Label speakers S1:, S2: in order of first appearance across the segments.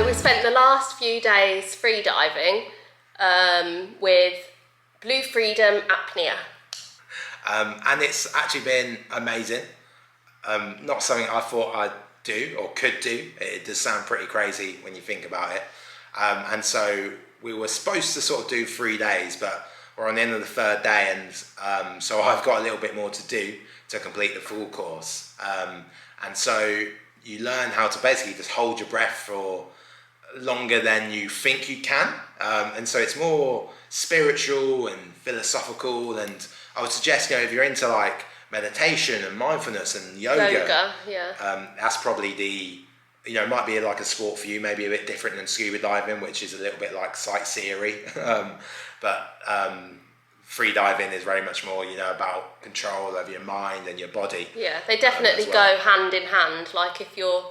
S1: we spent the last few days free diving with blue freedom apnea.
S2: And it's actually been amazing. Not something I thought I'd do or could do. It does sound pretty crazy when you think about it. And so we were supposed to sort of do 3 days, but we're on the end of the 3rd day, and so I've got a little bit more to do to complete the full course. And so you learn how to basically just hold your breath for longer than you think you can. And so it's more spiritual and philosophical, and I would suggest, if you're into like meditation and mindfulness and yoga, that's probably it might be like a sport for you, maybe a bit different than scuba diving, which is a little bit like sightseeing. But free diving is very much more, about control over your mind and your body.
S1: Yeah, they definitely go hand in hand. Like if you're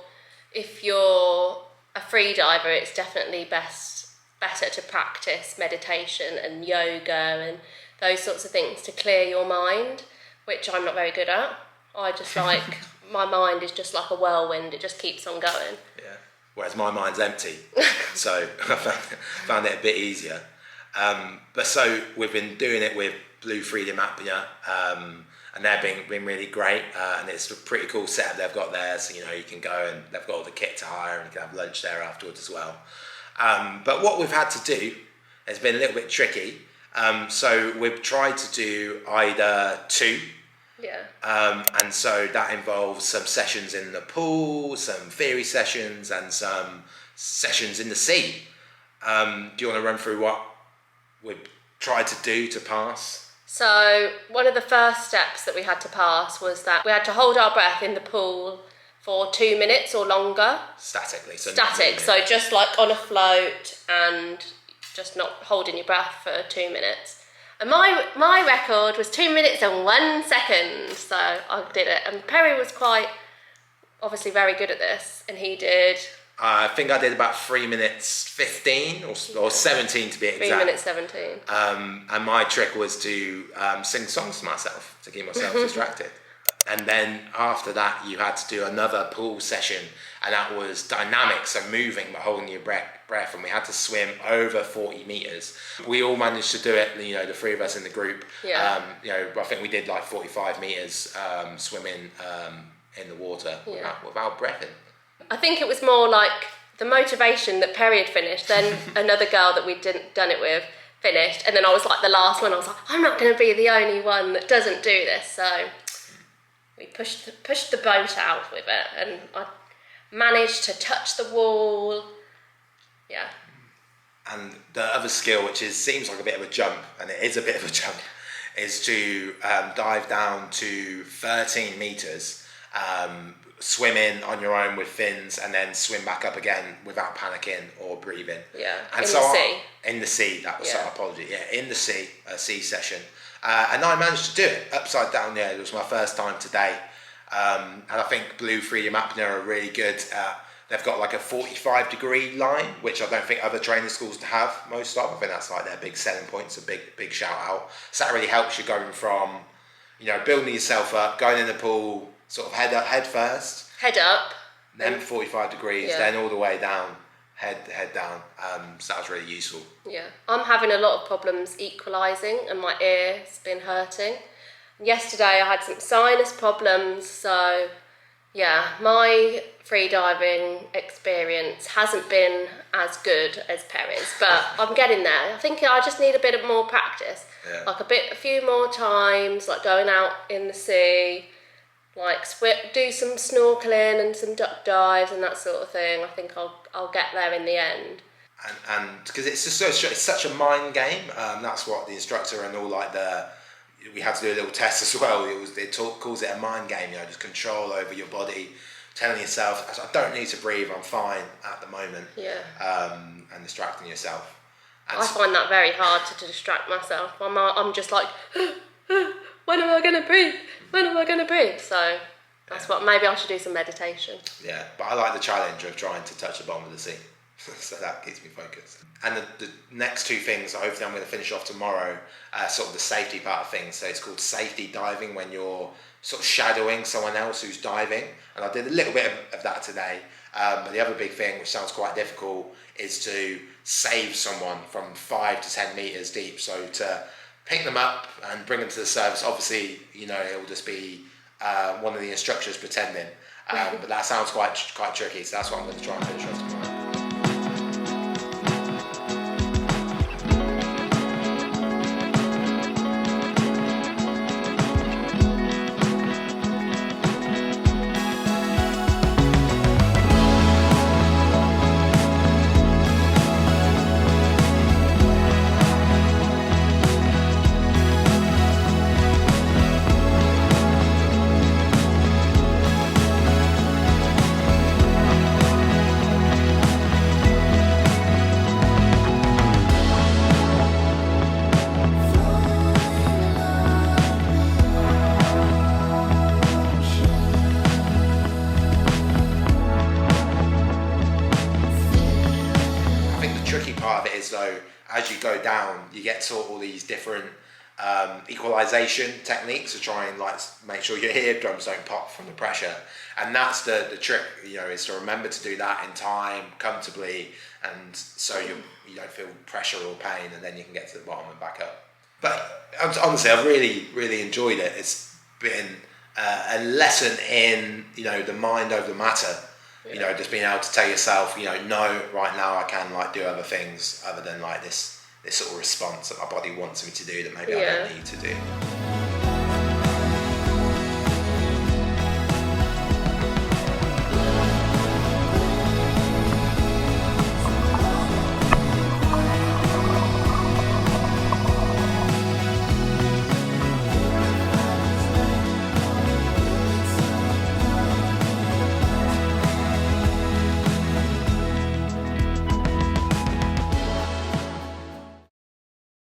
S1: a free diver, it's definitely better to practice meditation and yoga and those sorts of things to clear your mind, which I'm not very good at. I just like, my mind is just like a whirlwind, it just keeps on going.
S2: Yeah, whereas my mind's empty, so I found it a bit easier. But so we've been doing it with Blue Freedom apnea, and they've been really great, and it's a pretty cool setup they've got there, so you can go, and they've got all the kit to hire, and you can have lunch there afterwards as well. But what we've had to do has been a little bit tricky. So we've tried to do either 2.
S1: Yeah.
S2: And so that involves some sessions in the pool, some theory sessions, and some sessions in the sea. Do you want to run through what we've tried to do to pass?
S1: So one of the first steps that we had to pass was that we had to hold our breath in the pool for 2 minutes or longer.
S2: Statically. So
S1: just like on a float and just not holding your breath for 2 minutes. And my record was 2 minutes and 1 second, so I did it. And Perry was obviously very good at this, and he did...
S2: I think I did about 3 minutes 15 or 17 to be exact.
S1: 3 minutes 17.
S2: And my trick was to sing songs to myself to keep myself distracted. And then after that, you had to do another pool session, and that was dynamic, so moving but holding your breath, and we had to swim over 40 meters. We all managed to do it, the 3 of us in the group.
S1: Yeah.
S2: I think we did like 45 meters swimming in the water without breathing.
S1: I think it was more like the motivation that Perry had finished, then another girl that we'd done it with finished, and then I was like the last one. I was like, I'm not going to be the only one that doesn't do this, so we pushed the boat out with it, and I managed to touch the wall. Yeah. And
S2: the other skill, which seems like a bit of a jump, and it is a bit of a jump, is to dive down to 13 meters, swim in on your own with fins, and then swim back up again without panicking or breathing.
S1: Yeah.
S2: And in the sea, that was our apology. Yeah, in the sea, a sea session. And I managed to do it upside down. It was my first time today. And I think Blue Freedom apnea are really good. They've got like a 45-degree line, which I don't think other training schools have most of. I think that's like their big selling points, a big shout out. So that really helps you going from, building yourself up, going in the pool, sort of head first.
S1: Head up.
S2: Then 45 degrees, then all the way down. Head down, so that was really useful.
S1: Yeah, I'm having a lot of problems equalising, and my ear's been hurting. Yesterday I had some sinus problems, so yeah, my freediving experience hasn't been as good as Perry's, but I'm getting there. I think I just need a bit of more practice, like a few more times, like going out in the sea, like do some snorkeling and some duck dives and that sort of thing. I think I'll get there in the end.
S2: And because it's such a mind game. That's what the instructor and all we had to do a little test as well. Calls it a mind game. Just control over your body, telling yourself, I don't need to breathe. I'm fine at the moment. Yeah. And distracting yourself.
S1: I find that very hard to distract myself. I'm just like, when am I going to breathe? When am I going to breathe? So that's what, maybe I should do some meditation.
S2: Yeah, but I like the challenge of trying to touch the bottom of the sea. So that keeps me focused. And the next 2 things, hopefully I'm going to finish off tomorrow, sort of the safety part of things. So it's called safety diving, when you're sort of shadowing someone else who's diving. And I did a little bit of that today. But the other big thing, which sounds quite difficult, is to save someone from 5 to 10 meters deep. So to pick them up and bring them to the surface, obviously, you know, it will just be one of the instructors pretending. But that sounds quite tricky, so that's what I'm going to try and finish off tomorrow. Part of it is though, as you go down, you get sort of all these different equalization techniques to try and like make sure your eardrums don't pop from the pressure, and that's the trick, you know, is to remember to do that in time, comfortably, and so you don't feel pressure or pain, and then you can get to the bottom and back up. But honestly, I've really enjoyed it. It's been a lesson in, you know, the mind over the matter. You know, just being able to tell yourself, you know, no, right now I can like do other things other than like this sort of response that my body wants me to do that maybe I don't need to do.